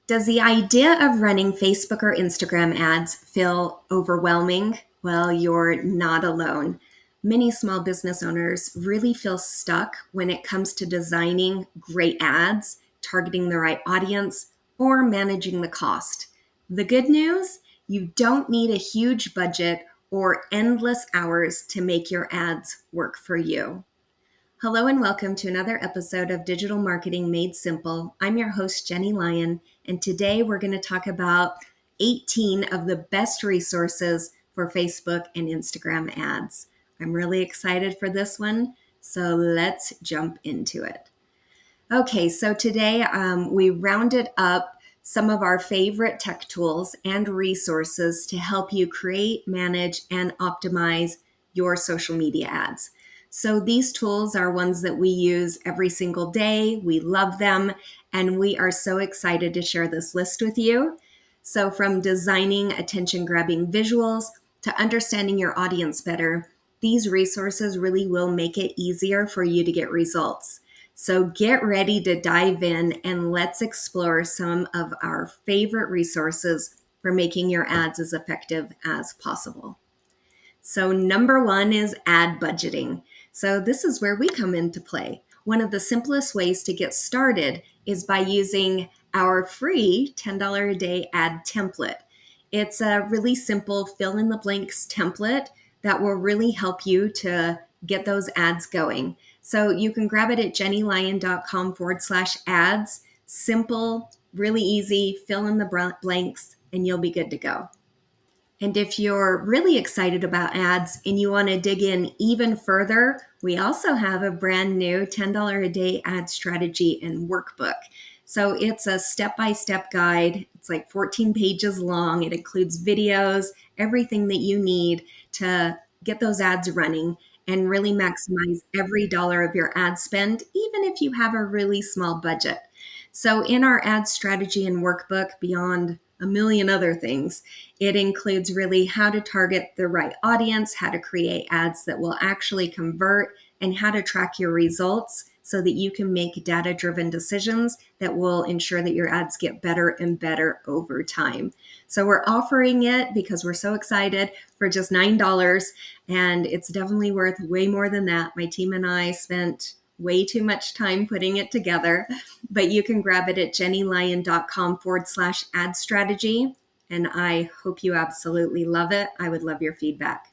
Does the idea of running Facebook or Instagram ads feel overwhelming? Well, you're not alone. Many small business owners really feel stuck when it comes to designing great ads, targeting the right audience, or managing the cost. The good news, you don't need a huge budget or endless hours to make your ads work for you. Hello and welcome to another episode of Digital Marketing Made Simple. I'm your host, Jenny Lyon, and today we're going to talk about 18 of the best resources for Facebook and Instagram ads. I'm really excited for this one, so let's jump into it. Okay, so today we rounded up some of our favorite tech tools and resources to help you create, manage, and optimize your social media ads. So these tools are ones that we use every single day. We love them, and we are so excited to share this list with you. So from designing attention-grabbing visuals to understanding your audience better, these resources really will make it easier for you to get results. So get ready to dive in and let's explore some of our favorite resources for making your ads as effective as possible. So number one is ad budgeting. So this is where we come into play. One of the simplest ways to get started is by using our free $10 a day ad template. It's a really simple fill in the blanks template that will really help you to get those ads going. So you can grab it at jennylyon.com/ads. Simple, really easy, fill in the blanks, and you'll be good to go. And if you're really excited about ads and you want to dig in even further, we also have a brand new $10 a day ad strategy and workbook. So it's a step-by-step guide. It's like 14 pages long. It includes videos, everything that you need to get those ads running and really maximize every dollar of your ad spend, even if you have a really small budget. So in our ad strategy and workbook, beyond a million other things, it includes really how to target the right audience, how to create ads that will actually convert, and how to track your results so that you can make data-driven decisions that will ensure that your ads get better and better over time. So we're offering it because we're so excited for just $9, and it's definitely worth way more than that. My team and I spent way too much time putting it together, but you can grab it at jennylyon.com/ad strategy. And I hope you absolutely love it. I would love your feedback.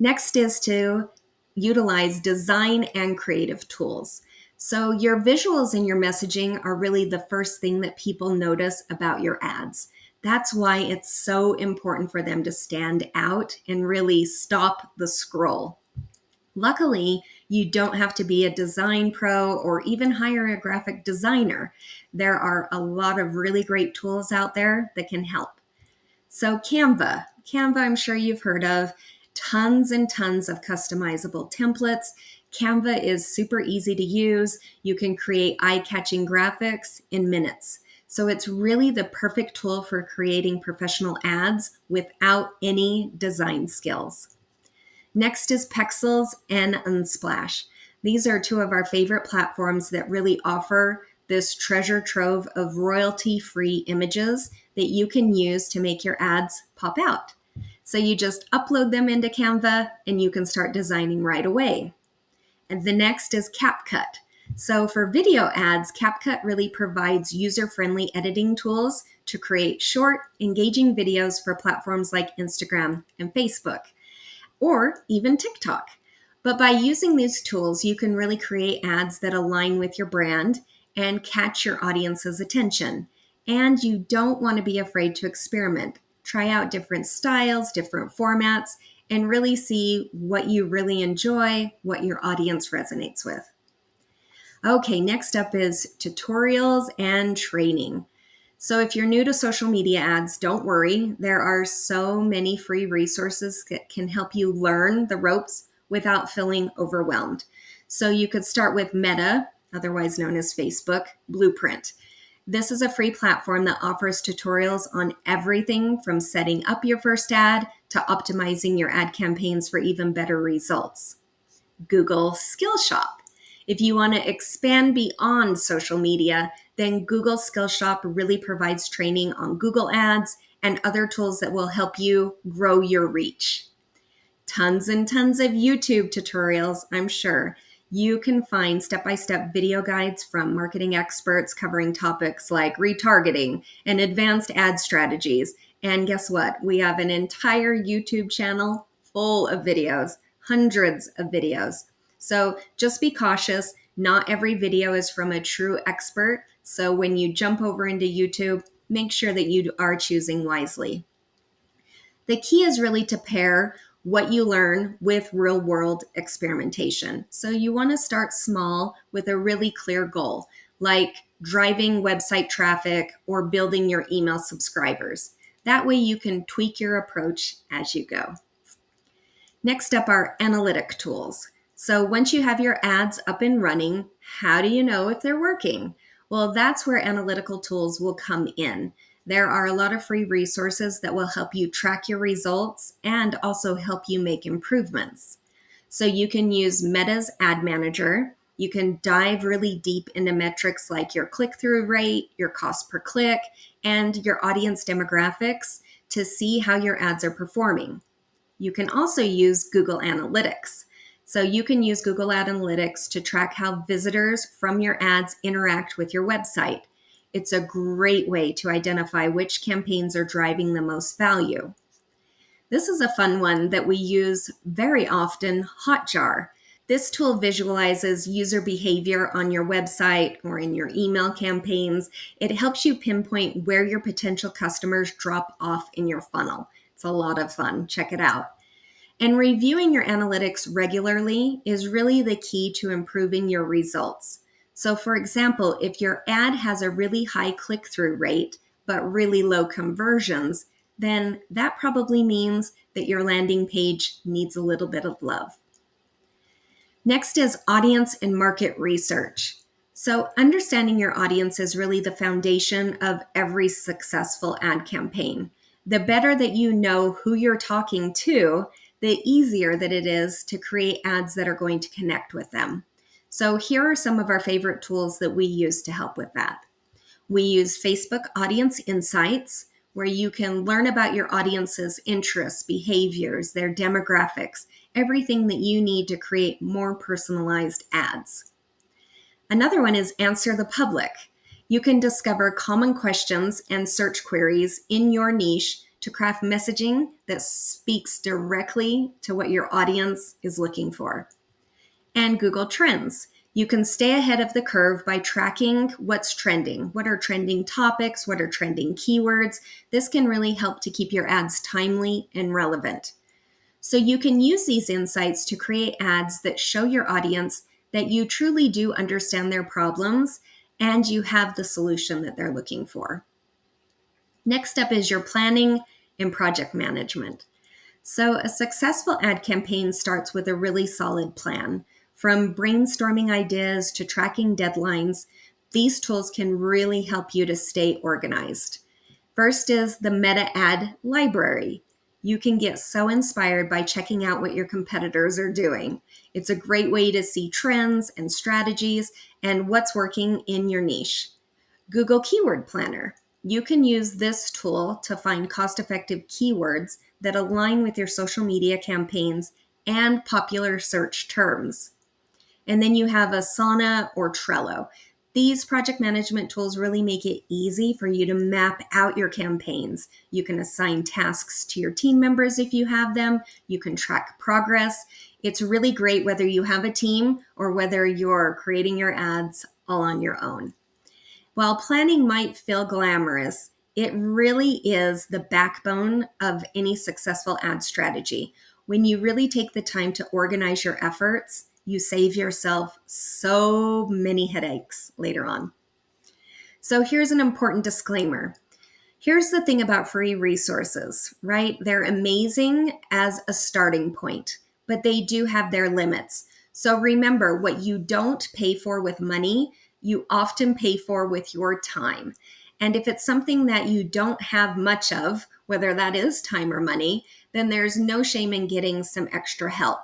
Next is to utilize design and creative tools. So your visuals and your messaging are really the first thing that people notice about your ads. That's why it's so important for them to stand out and really stop the scroll. Luckily, you don't have to be a design pro or even hire a graphic designer. There are a lot of really great tools out there that can help. So Canva, I'm sure you've heard of, tons and tons of customizable templates. Canva is super easy to use. You can create eye-catching graphics in minutes. So it's really the perfect tool for creating professional ads without any design skills. Next is Pexels and Unsplash. These are two of our favorite platforms that really offer this treasure trove of royalty-free images that you can use to make your ads pop out. So you just upload them into Canva and you can start designing right away. And the next is CapCut. So for video ads, CapCut really provides user-friendly editing tools to create short, engaging videos for platforms like Instagram and Facebook, or even TikTok. But by using these tools, you can really create ads that align with your brand and catch your audience's attention. And you don't want to be afraid to experiment. Try out different styles, different formats, and really see what you really enjoy, what your audience resonates with. Okay, next up is tutorials and training. So if you're new to social media ads, don't worry. There are so many free resources that can help you learn the ropes without feeling overwhelmed. So you could start with Meta, otherwise known as Facebook, Blueprint. This is a free platform that offers tutorials on everything from setting up your first ad to optimizing your ad campaigns for even better results. Google Skillshop. If you want to expand beyond social media, then Google Skillshop really provides training on Google Ads and other tools that will help you grow your reach. Tons and tons of YouTube tutorials, I'm sure. You can find step-by-step video guides from marketing experts covering topics like retargeting and advanced ad strategies. And guess what? We have an entire YouTube channel full of videos, hundreds of videos. So just be cautious. Not every video is from a true expert. So when you jump over into YouTube, make sure that you are choosing wisely. The key is really to pair what you learn with real world experimentation. So you want to start small with a really clear goal, like driving website traffic or building your email subscribers. That way you can tweak your approach as you go. Next up are analytic tools. So once you have your ads up and running, how do you know if they're working? Well, that's where analytical tools will come in. There are a lot of free resources that will help you track your results and also help you make improvements. So you can use Meta's Ad Manager. You can dive really deep into metrics like your click-through rate, your cost per click, and your audience demographics to see how your ads are performing. You can also use Google Analytics. So you can use Google Analytics to track how visitors from your ads interact with your website. It's a great way to identify which campaigns are driving the most value. This is a fun one that we use very often, HotJar. This tool visualizes user behavior on your website or in your email campaigns. It helps you pinpoint where your potential customers drop off in your funnel. It's a lot of fun. Check it out. And reviewing your analytics regularly is really the key to improving your results. So for example, if your ad has a really high click-through rate, but really low conversions, then that probably means that your landing page needs a little bit of love. Next is audience and market research. So understanding your audience is really the foundation of every successful ad campaign. The better that you know who you're talking to, the easier that it is to create ads that are going to connect with them. So here are some of our favorite tools that we use to help with that. We use Facebook Audience Insights, where you can learn about your audience's interests, behaviors, their demographics, everything that you need to create more personalized ads. Another one is Answer the Public. You can discover common questions and search queries in your niche to craft messaging that speaks directly to what your audience is looking for. And Google Trends. You can stay ahead of the curve by tracking what's trending. What are trending topics? What are trending keywords? This can really help to keep your ads timely and relevant. So you can use these insights to create ads that show your audience that you truly do understand their problems and you have the solution that they're looking for. Next up is your planning and project management. So a successful ad campaign starts with a really solid plan. From brainstorming ideas to tracking deadlines, these tools can really help you to stay organized. First is the Meta Ad Library. You can get so inspired by checking out what your competitors are doing. It's a great way to see trends and strategies and what's working in your niche. Google Keyword Planner. You can use this tool to find cost-effective keywords that align with your social media campaigns and popular search terms. And then you have Asana or Trello. These project management tools really make it easy for you to map out your campaigns. You can assign tasks to your team members if you have them. You can track progress. It's really great whether you have a team or whether you're creating your ads all on your own. While planning might feel glamorous, it really is the backbone of any successful ad strategy. When you really take the time to organize your efforts, you save yourself so many headaches later on. So here's an important disclaimer. Here's the thing about free resources, right? They're amazing as a starting point, but they do have their limits. So remember, what you don't pay for with money, you often pay for with your time. And if it's something that you don't have much of, whether that is time or money, then there's no shame in getting some extra help.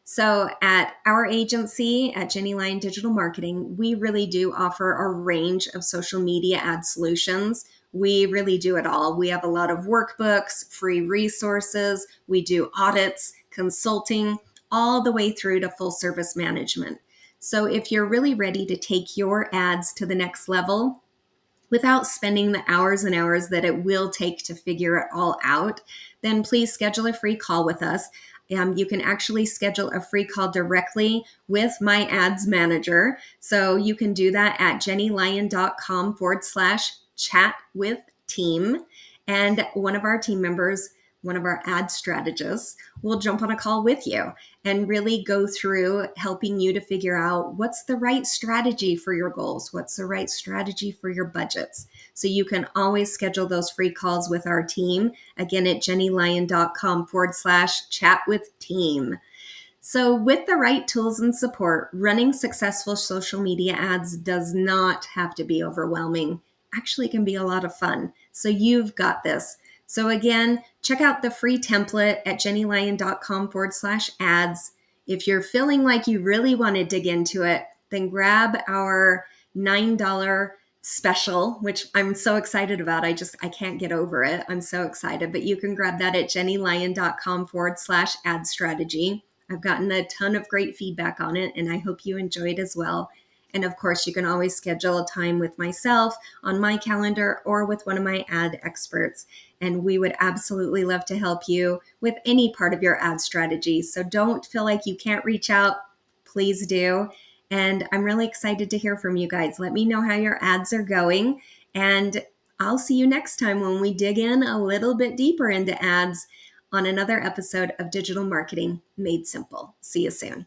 So at our agency, at Jenny Lyon Digital Marketing, we really do offer a range of social media ad solutions. We really do it all. We have a lot of workbooks, free resources. We do audits, consulting, all the way through to full service management. So if you're really ready to take your ads to the next level, without spending the hours and hours that it will take to figure it all out, then please schedule a free call with us. You can actually schedule a free call directly with my ads manager. So you can do that at jennylyon.com/chat with team. And one of our team members, one of our ad strategists, will jump on a call with you and really go through helping you to figure out what's the right strategy for your goals, what's the right strategy for your budgets. So you can always schedule those free calls with our team, again at jennylyon.com/chat with team. So with the right tools and support, running successful social media ads does not have to be overwhelming. Actually, it can be a lot of fun. So you've got this. So again, check out the free template at jennylyon.com/ads. If you're feeling like you really want to dig into it, then grab our $9 special, which I'm so excited about. I can't get over it. I'm so excited, but you can grab that at jennylyon.com/ad strategy. I've gotten a ton of great feedback on it, and I hope you enjoyed as well. And of course, you can always schedule a time with myself on my calendar or with one of my ad experts. And we would absolutely love to help you with any part of your ad strategy. So don't feel like you can't reach out. Please do. And I'm really excited to hear from you guys. Let me know how your ads are going. And I'll see you next time when we dig in a little bit deeper into ads on another episode of Digital Marketing Made Simple. See you soon.